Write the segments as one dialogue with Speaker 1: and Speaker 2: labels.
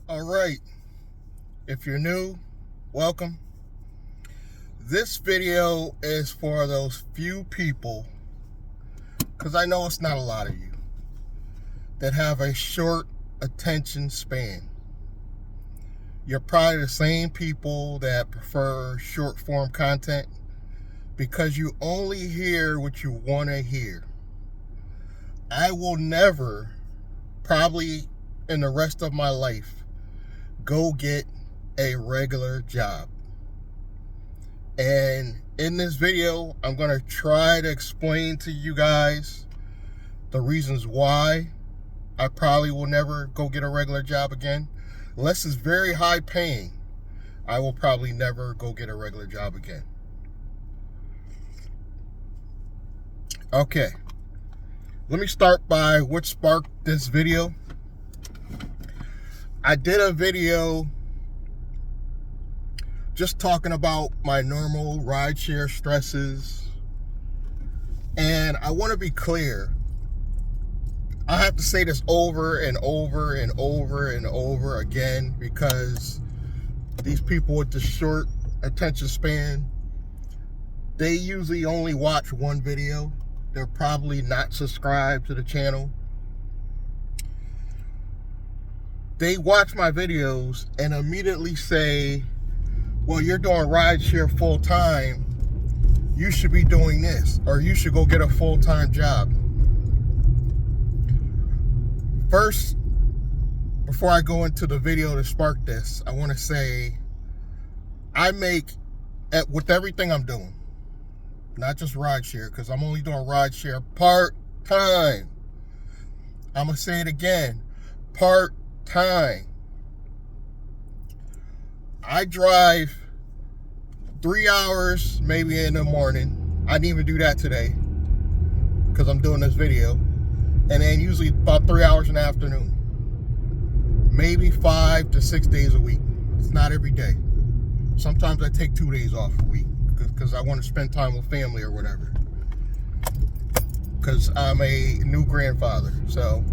Speaker 1: All right, if you're new, welcome. This video is for those few people, because I know it's not a lot of you, that have a short attention span. You're probably the same people that prefer short form content because you only hear what you want to hear. I will never, probably in the rest of my life, go get a regular job. And in this video, I'm going to try to explain to you guys the reasons why I probably will never go get a regular job again. Unless it's very high paying, I will probably never go get a regular job again. Okay, let me start by what sparked this video. I did a video just talking about my normal rideshare stresses. And I want to be clear. I have to say this over and over and over and over again because these people with the short attention span, they usually only watch one video. They're probably not subscribed to the channel. They watch my videos and immediately say, well, you're doing rideshare full time. You should be doing this, or you should go get a full-time job. First, before I go into the video to spark this, I want to say I make, with everything I'm doing, not just rideshare, because I'm only doing rideshare part-time. I'm going to say it again, part-time. I drive 3 hours maybe in the morning. I didn't even do that today because I'm doing this video. And then usually about 3 hours in the afternoon. Maybe 5 to 6 days a week. It's not every day. Sometimes I take 2 days off a week because I want to spend time with family or whatever. Because I'm a new grandfather. So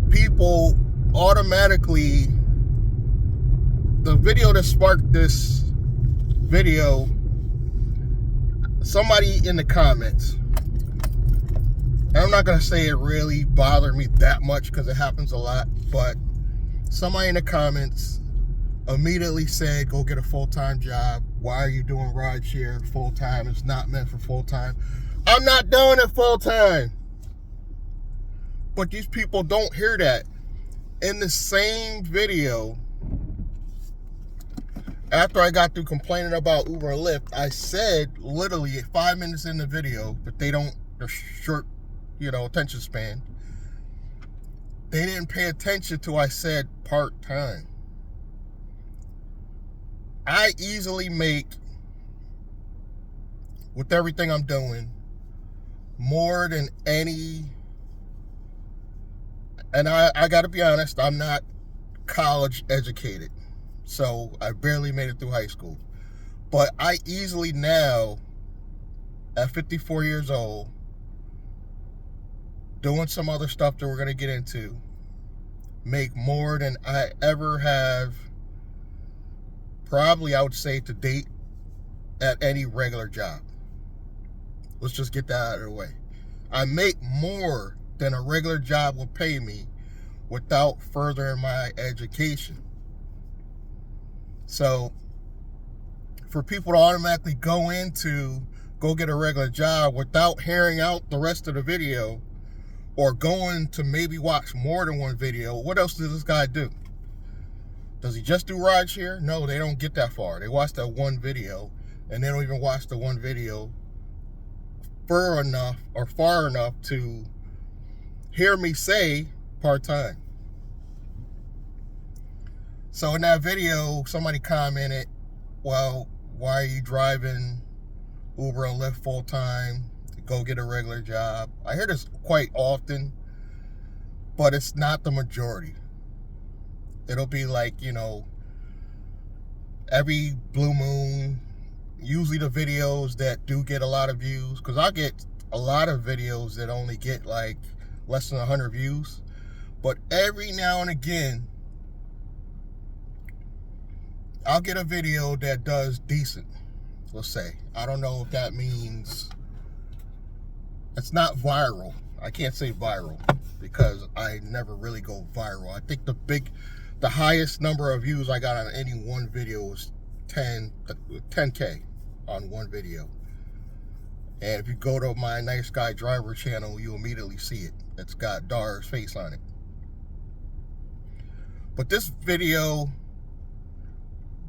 Speaker 1: people automatically, the video that sparked this video, somebody in the comments, and I'm not going to say it really bothered me that much because it happens a lot, but somebody in the comments immediately said, go get a full-time job. Why are you doing rideshare full-time? It's not meant for full-time. I'm not doing it full-time. But these people don't hear that. In the same video, after I got through complaining about Uber and Lyft, I said literally 5 minutes in the video, but they're short, attention span. They didn't pay attention to I said part-time. I easily make, with everything I'm doing, more than any, and I gotta be honest, I'm not college educated. So I barely made it through high school. But I easily now, at 54 years old, doing some other stuff that we're going to get into, make more than I ever have, probably I would say to date, at any regular job. Let's just get that out of the way. I make more than a regular job will pay me without furthering my education. So for people to automatically go get a regular job without hearing out the rest of the video or going to maybe watch more than one video, what else does this guy do? Does he just do rideshare? No, they don't get that far. They watch that one video and they don't even watch the one video far enough to hear me say part-time. So in that video, somebody commented, well, why are you driving Uber and Lyft full-time? Go get a regular job. I hear this quite often, but it's not the majority. It'll be like, every blue moon, usually the videos that do get a lot of views, because I get a lot of videos that only get like less than 100 views. But every now and again, I'll get a video that does decent, let's say. I don't know if that means it's not viral. I can't say viral because I never really go viral. I think the highest number of views I got on any one video was 10K on one video. And if you go to my Nice Guy Driver channel, you'll immediately see it. It's got Dar's face on it. But this video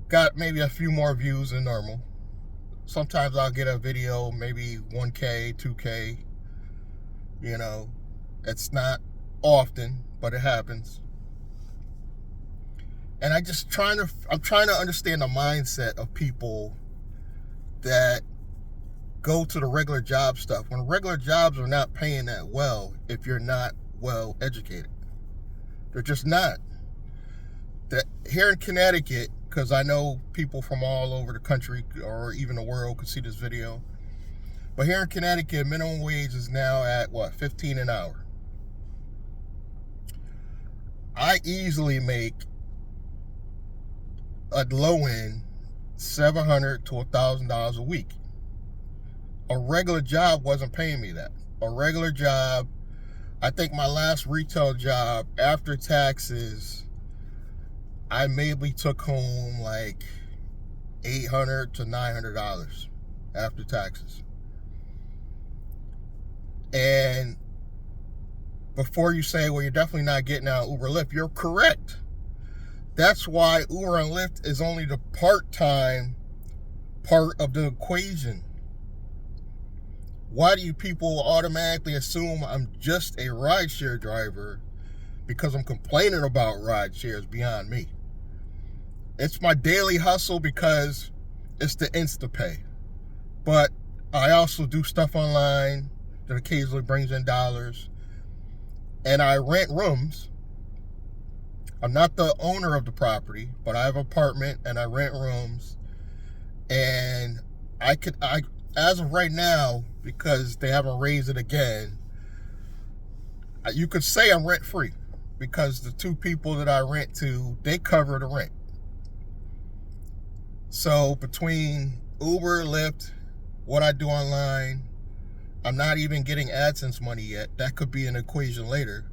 Speaker 1: got maybe a few more views than normal. Sometimes I'll get a video, maybe 1K, 2K. You know, it's not often, but it happens. And I'm trying to understand the mindset of people that go to the regular job stuff when regular jobs are not paying that well if you're not well educated. They're just not. That here in Connecticut, because I know people from all over the country or even the world could see this video, but here in Connecticut, minimum wage is now at what, $15 an hour. I easily make a low end $700 to $1,000 a week. A regular job wasn't paying me that. A regular job, I think my last retail job after taxes, I maybe took home like $800 to $900 after taxes. And before you say, well, you're definitely not getting out Uber Lyft, you're correct. That's why Uber and Lyft is only the part-time part of the equation. Why do you people automatically assume I'm just a rideshare driver because I'm complaining about rideshares beyond me? It's my daily hustle because it's the InstaPay. But I also do stuff online that occasionally brings in dollars. And I rent rooms. I'm not the owner of the property, but I have an apartment and I rent rooms. And I as of right now, because they haven't raised it again, you could say I'm rent free because the two people that I rent to, they cover the rent. So between Uber, Lyft, what I do online, I'm not even getting AdSense money yet. That could be an equation later.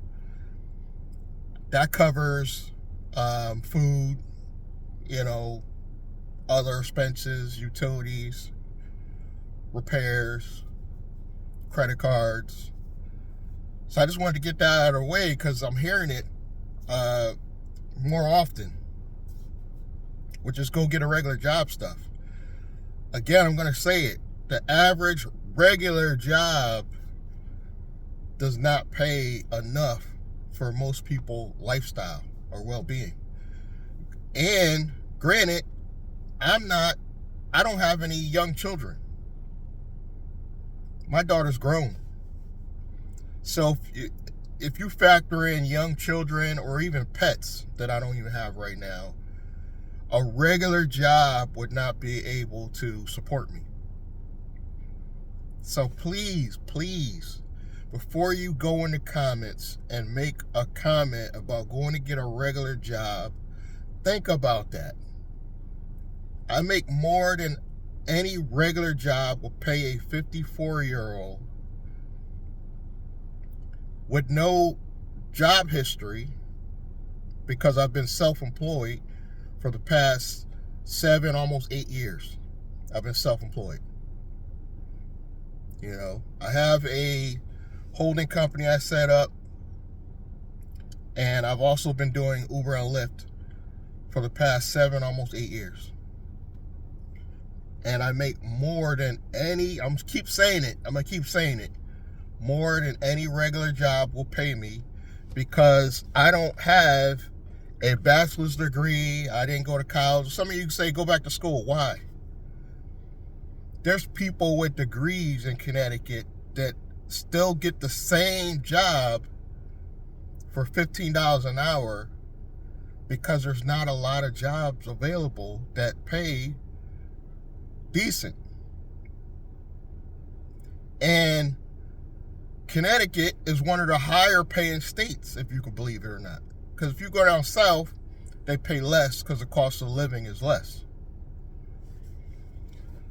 Speaker 1: That covers food, you know, other expenses, utilities, repairs, credit cards. So I just wanted to get that out of the way because I'm hearing it more often, which is go get a regular job stuff. Again, I'm going to say it. The average regular job does not pay enough for most people's lifestyle or well-being. And granted, I don't have any young children. My daughter's grown. So if you factor in young children or even pets that I don't even have right now, a regular job would not be able to support me. So please, before you go in the comments and make a comment about going to get a regular job, think about that. I make more than any regular job will pay a 54-year-old with no job history, because I've been self-employed for the past 7, almost 8 years. I've been self-employed. You know, I have a holding company I set up, and I've also been doing Uber and Lyft for the past 7, almost 8 years. And I make more than any, I'm gonna keep saying it, more than any regular job will pay me, because I don't have a bachelor's degree. I didn't go to college. Some of you say go back to school. Why? There's people with degrees in Connecticut that still get the same job for $15 an hour because there's not a lot of jobs available that pay decent. And Connecticut is one of the higher paying states, if you can believe it or not. Because if you go down south, they pay less because the cost of living is less.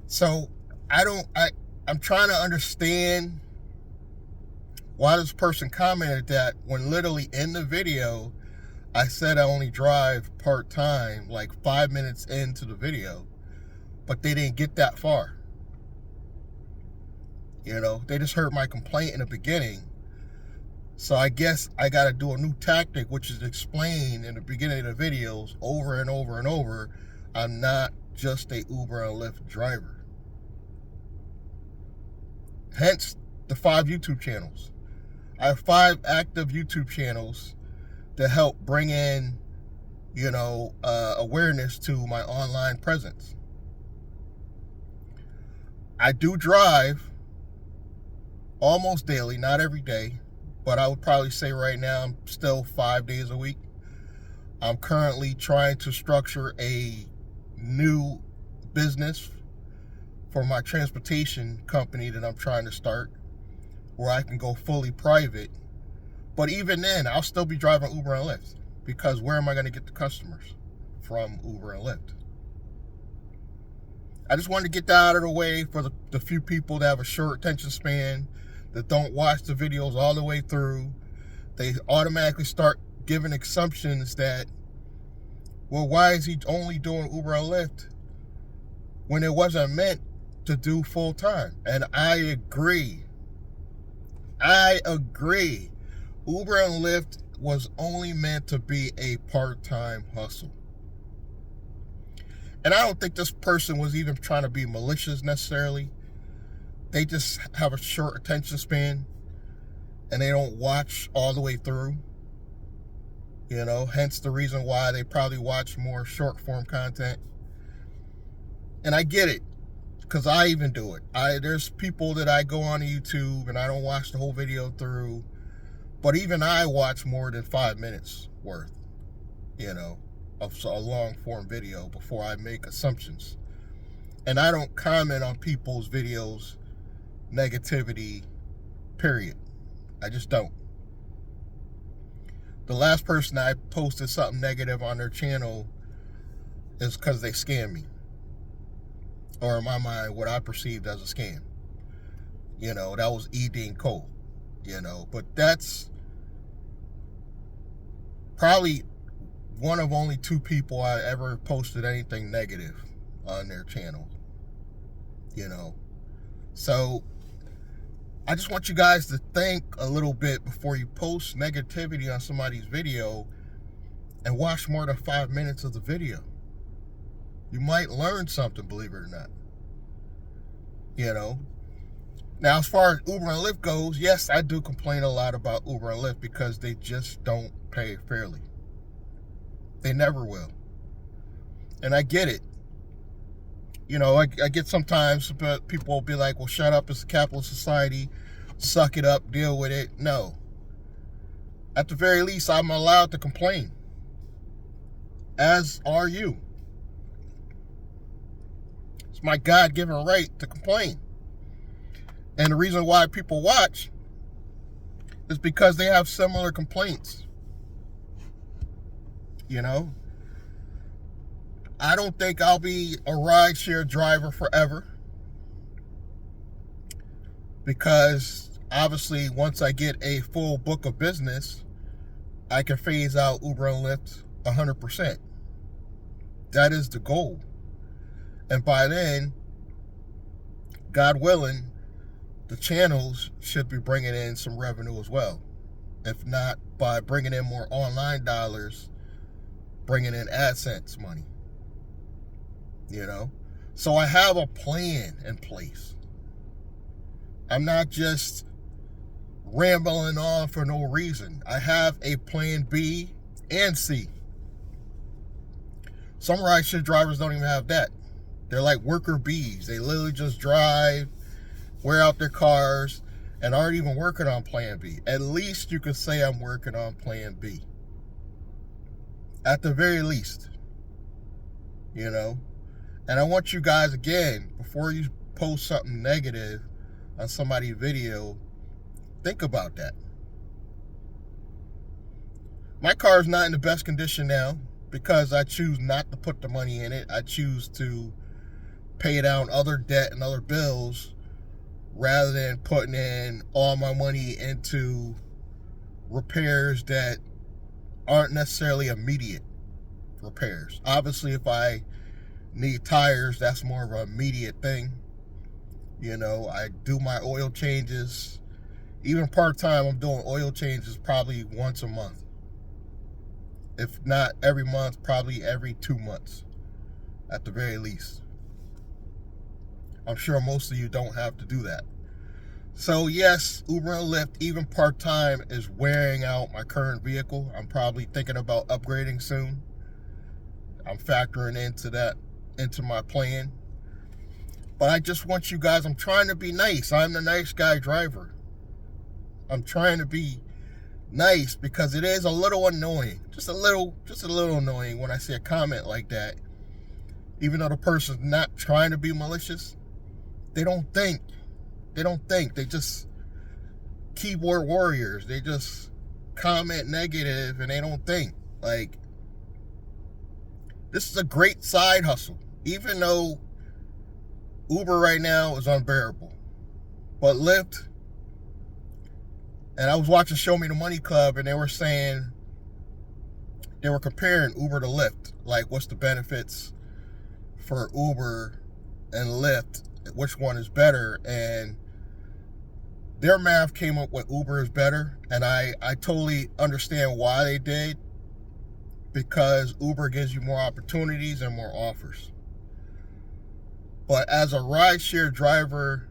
Speaker 1: So I'm trying to understand why this person commented that when literally in the video, I said I only drive part-time like 5 minutes into the video, but they didn't get that far. You know, they just heard my complaint in the beginning. So I guess I got to do a new tactic, which is explain in the beginning of the videos over and over and over, I'm not just a Uber and Lyft driver. Hence the 5 YouTube channels. I have 5 active YouTube channels to help bring in, you know, awareness to my online presence. I do drive almost daily, not every day, but I would probably say right now I'm still 5 days a week. I'm currently trying to structure a new business for my transportation company that I'm trying to start, where I can go fully private. But even then, I'll still be driving Uber and Lyft, because where am I going to get the customers? From Uber and Lyft. I just wanted to get that out of the way for the few people that have a short attention span, that don't watch the videos all the way through. They automatically start giving assumptions that, well, why is he only doing Uber and Lyft when it wasn't meant to do full time? And I agree. Uber and Lyft was only meant to be a part-time hustle. And I don't think this person was even trying to be malicious necessarily. They just have a short attention span and they don't watch all the way through. You know, hence the reason why they probably watch more short form content. And I get it, because I even do it. There's people that I go on YouTube and I don't watch the whole video through, but even I watch more than 5 minutes worth, you know, of a long form video before I make assumptions. And I don't comment on people's videos negativity, period. I just don't. The last person I posted something negative on their channel is because they scammed me. Or in my mind, what I perceived as a scam. You know, that was E. Dean Cole. You know, but that's probably one of only 2 people I ever posted anything negative on their channel. You know, so I just want you guys to think a little bit before you post negativity on somebody's video and watch more than 5 minutes of the video. You might learn something, believe it or not. You know, now as far as Uber and Lyft goes, yes, I do complain a lot about Uber and Lyft because they just don't pay fairly. They never will. And I get it. You know, I get sometimes people will be like, well, shut up, it's a capitalist society, suck it up, deal with it. No. At the very least, I'm allowed to complain. As are you. It's my God-given right to complain. And the reason why people watch is because they have similar complaints. You know? I don't think I'll be a rideshare driver forever, because obviously once I get a full book of business, I can phase out Uber and Lyft 100%. That is the goal. And by then, God willing, the channels should be bringing in some revenue as well. If not by bringing in more online dollars, bringing in AdSense money. You know, so I have a plan in place. I'm not just rambling on for no reason. I have a plan B and C. Some rideshare drivers don't even have that. They're like worker bees. They literally just drive, wear out their cars, and aren't even working on plan B. At least you could say I'm working on plan B. At the very least. You know? And I want you guys, again, before you post something negative on somebody's video, Think about that. My car is not in the best condition now because I choose not to put the money in it. I choose to pay down other debt and other bills rather than putting in all my money into repairs that aren't necessarily immediate repairs. Obviously, if I need tires, that's more of an immediate thing. I do my oil changes. Even part-time, I'm doing oil changes probably once a month. If not every month, probably every 2 months at the very least. I'm sure most of you don't have to do that. So yes, Uber and Lyft, even part-time, is wearing out my current vehicle. I'm probably thinking about upgrading soon. I'm factoring into my plan. But I just want you guys, I'm trying to be nice. I'm the nice guy driver. I'm trying to be nice because it is a little annoying. Just a little annoying when I see a comment like that. Even though the person's not trying to be malicious, they don't think. They just keyboard warriors. They just comment negative and they don't think. Like, this is a great side hustle. Even though Uber right now is unbearable. But Lyft, and I was watching Show Me the Money Club, and they were comparing Uber to Lyft. Like, what's the benefits for Uber and Lyft? Which one is better? And their math came up with Uber is better. And I totally understand why they did. Because Uber gives you more opportunities and more offers. But as a rideshare driver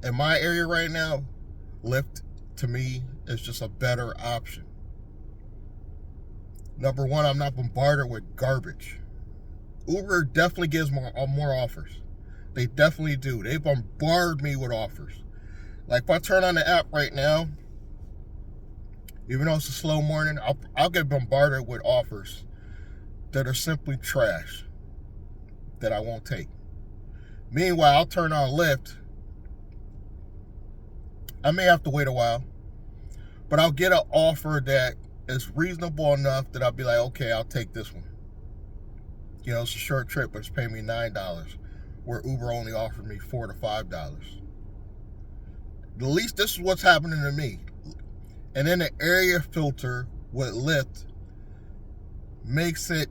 Speaker 1: in my area right now, Lyft, to me, is just a better option. Number one, I'm not bombarded with garbage. Uber definitely gives more offers. They definitely do. They bombard me with offers. Like, if I turn on the app right now, even though it's a slow morning, I'll get bombarded with offers that are simply trash that I won't take. Meanwhile, I'll turn on Lyft. I may have to wait a while, but I'll get an offer that is reasonable enough that I'll be like, okay, I'll take this one. It's a short trip, but it's paying me $9, where Uber only offered me $4 to $5. At least this is what's happening to me. And then the area filter with Lyft makes it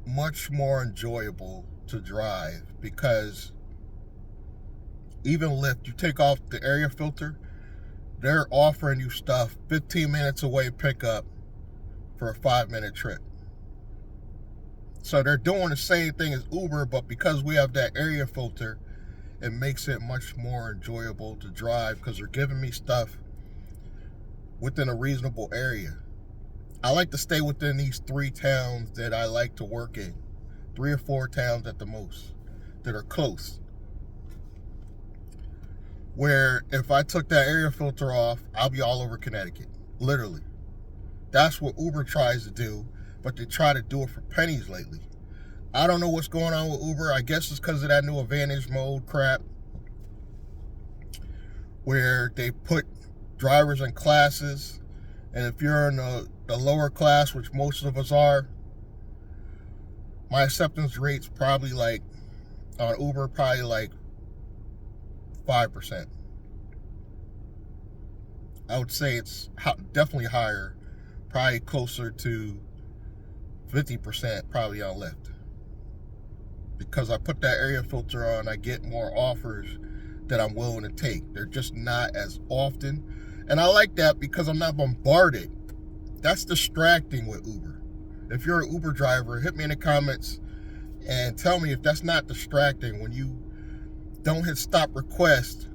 Speaker 1: much more enjoyable to drive, because even Lyft, you take off the area filter, they're offering you stuff 15 minutes away pickup for a 5-minute trip. So they're doing the same thing as Uber, but because we have that area filter, it makes it much more enjoyable to drive because they're giving me stuff within a reasonable area. I like to stay within these 3 towns that I like to work in. 3 or 4 towns at the most that are close. Where if I took that area filter off, I'll be all over Connecticut. Literally. That's what Uber tries to do, but they try to do it for pennies lately. I don't know what's going on with Uber. I guess it's because of that new Advantage mode crap, where they put drivers in classes, and if you're in the lower class, which most of us are, my acceptance rate's probably like, on Uber, probably like 5%. I would say it's definitely higher, probably closer to 50% probably on Lyft. Because I put that area filter on, I get more offers that I'm willing to take. They're just not as often. And I like that because I'm not bombarded. That's distracting with Uber. If you're an Uber driver, hit me in the comments and tell me if that's not distracting when you don't hit stop request.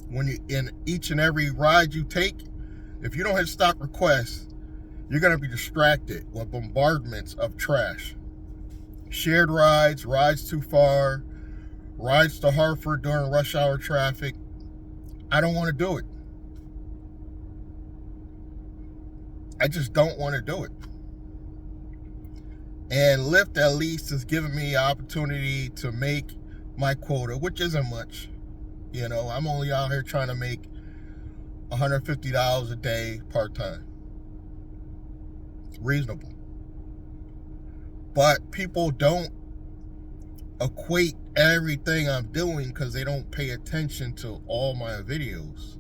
Speaker 1: When you in each and every ride you take, if you don't hit stop request, you're going to be distracted with bombardments of trash. Shared rides, rides too far, rides to Hartford during rush hour traffic. I don't want to do it. I just don't want to do it. And Lyft at least has given me an opportunity to make my quota, which isn't much. I'm only out here trying to make $150 a day part-time. Reasonable. But people don't equate everything I'm doing because they don't pay attention to all my videos.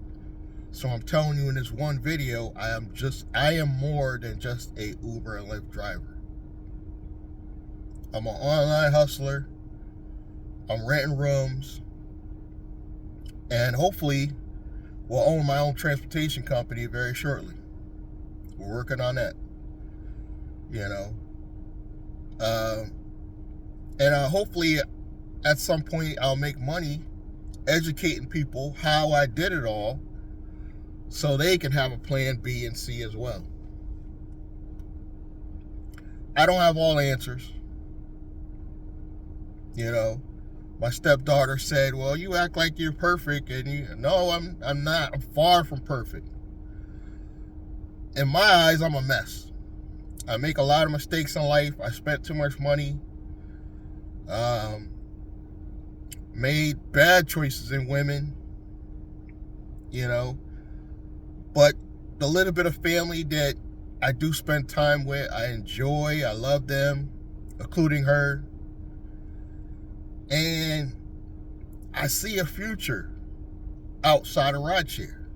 Speaker 1: So I'm telling you in this one video, I am more than just a Uber and Lyft driver. I'm an online hustler. I'm renting rooms. And hopefully will own my own transportation company very shortly. We're working on that. Hopefully at some point I'll make money educating people how I did it all so they can have a plan B and C as well. I don't have all answers. My stepdaughter said, well, you act like you're perfect, and no, I'm not. I'm far from perfect. In my eyes, I'm a mess. I make a lot of mistakes in life. I spent too much money. Made bad choices in women. But the little bit of family that I do spend time with, I enjoy. I love them, including her. And I see a future outside of rideshare.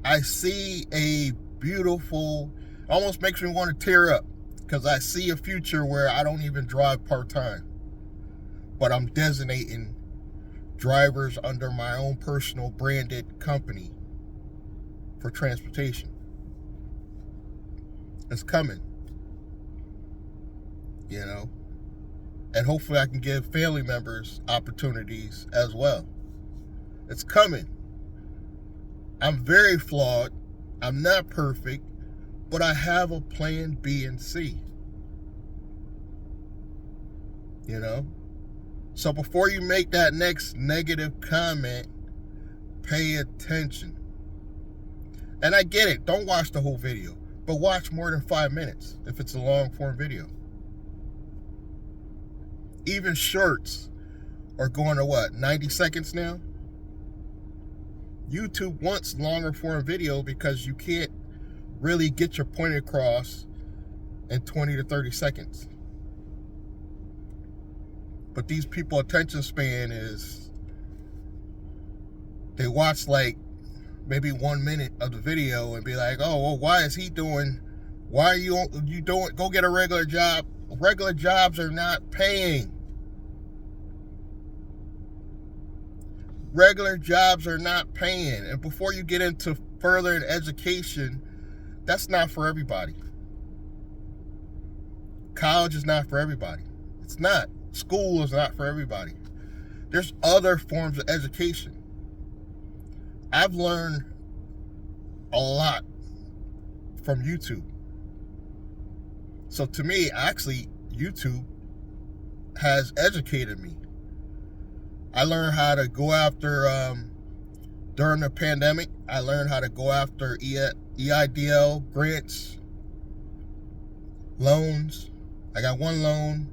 Speaker 1: I see a beautiful, almost makes me want to tear up because I see a future where I don't even drive part-time, but I'm designating drivers under my own personal branded company for transportation. It's coming, and hopefully I can give family members opportunities as well. It's coming. I'm very flawed. I'm not perfect, but I have a plan B and C. So before you make that next negative comment, pay attention. And I get it. Don't watch the whole video, but watch more than 5 minutes if it's a long form video. Even shorts are going to 90 seconds now? YouTube wants longer form video because you can't really get your point across in 20 to 30 seconds. But these people attention span is, they watch like maybe 1 minute of the video and be like, oh, well, why are you doing, go get a regular job. Regular jobs are not paying. Regular jobs are not paying. And before you get into further in education, that's not for everybody. College is not for everybody. It's not. School is not for everybody. There's other forms of education. I've learned a lot from YouTube. So to me, actually, YouTube has educated me. I learned how to go after, during the pandemic, I learned how to go after EIDL grants, loans. I got one loan,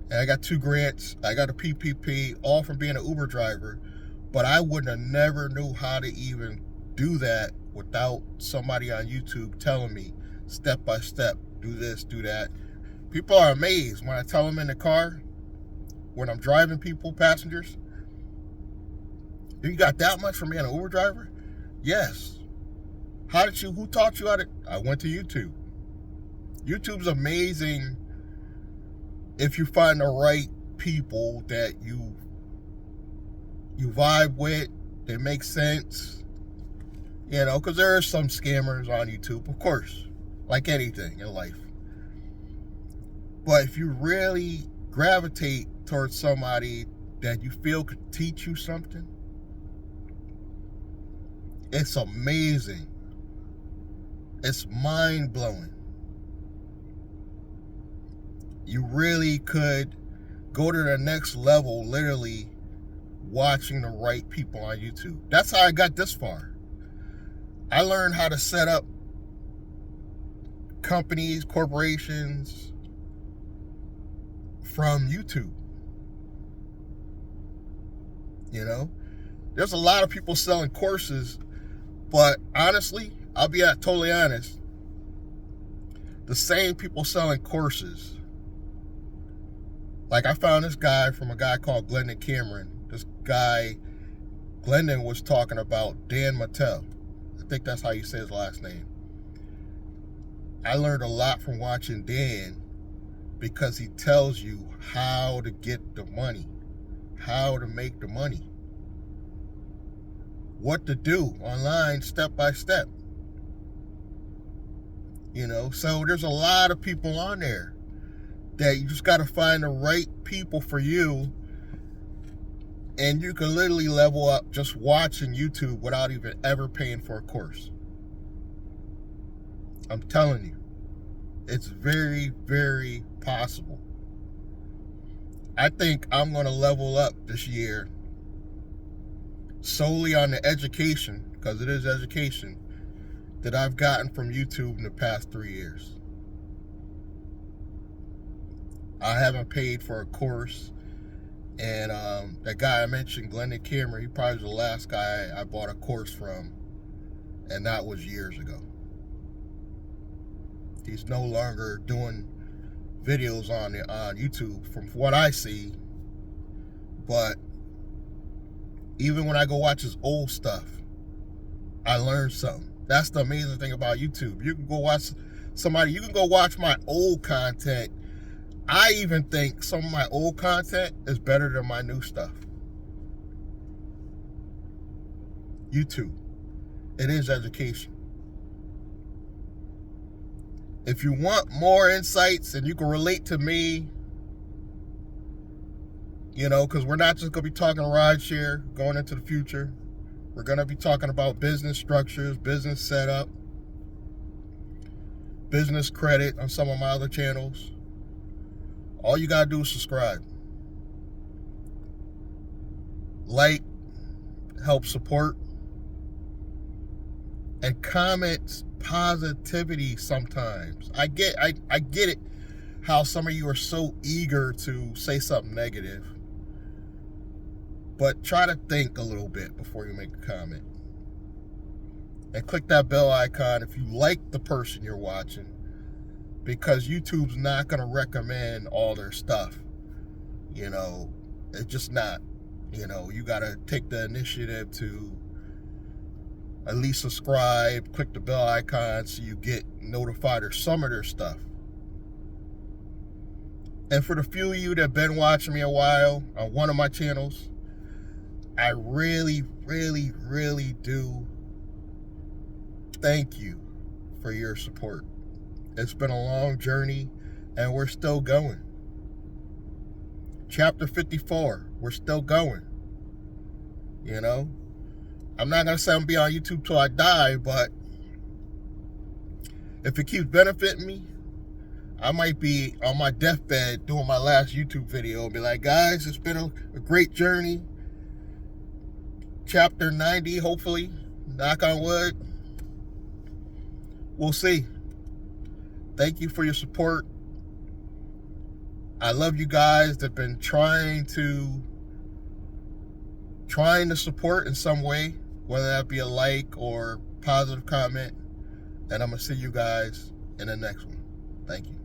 Speaker 1: and I got 2 grants. I got a PPP, all from being an Uber driver. But I wouldn't have never knew how to even do that without somebody on YouTube telling me step by step, do this, do that. People are amazed when I tell them in the car, when I'm driving people, passengers, you got that much from being an Uber driver? Yes. Who taught you how to? I went to YouTube. YouTube's amazing if you find the right people that you vibe with, they make sense, because there are some scammers on YouTube, of course, like anything in life. But if you really gravitate towards somebody that you feel could teach you something, it's amazing. It's mind-blowing. You really could go to the next level, literally, watching the right people on YouTube. That's how I got this far. I learned how to set up companies, corporations from YouTube. There's a lot of people selling courses But honestly, I'll be totally honest. The same people selling courses. Like I found this guy from a guy called Glendon Cameron. This guy, Glendon, was talking about Dan Mattel. I think that's how you say his last name. I learned a lot from watching Dan because he tells you how to get the money, how to make the money, what to do online step by step. So there's a lot of people on there that you just got to find the right people for you, and you can literally level up just watching YouTube without even ever paying for a course. I'm telling you, it's very, very possible. I think I'm going to level up this year solely on the education, because it is education, that I've gotten from YouTube in the past 3 years. I haven't paid for a course, and that guy I mentioned, Glendon Cameron, he probably was the last guy I bought a course from, and that was years ago. He's no longer doing videos on YouTube from what I see, but even when I go watch his old stuff, I learned something. That's the amazing thing about YouTube. You can go watch you can go watch my old content. I even think some of my old content is better than my new stuff. YouTube. It is education. If you want more insights and you can relate to me, because we're not just going to be talking rideshare going into the future. We're going to be talking about business structures, business setup, business credit on some of my other channels. All you got to do is subscribe. Like, help support, and comment positivity sometimes. I get it how some of you are so eager to say something negative. But try to think a little bit before you make a comment. And click that bell icon if you like the person you're watching, because YouTube's not going to recommend all their stuff. It's just not. You got to take the initiative to at least subscribe, click the bell icon so you get notified of some of their stuff. And for the few of you that have been watching me a while on one of my channels, I really, really, really do thank you for your support. It's been a long journey, and we're still going. Chapter 54, we're still going. I'm not going to say I'm going to be on YouTube till I die, but if it keeps benefiting me, I might be on my deathbed doing my last YouTube video and be like, guys, it's been a great journey. Chapter 90, hopefully. Knock on wood. We'll see. Thank you for your support. I love you guys that have been trying to support in some way, whether that be a like or positive comment. And I'm going to see you guys in the next one. Thank you.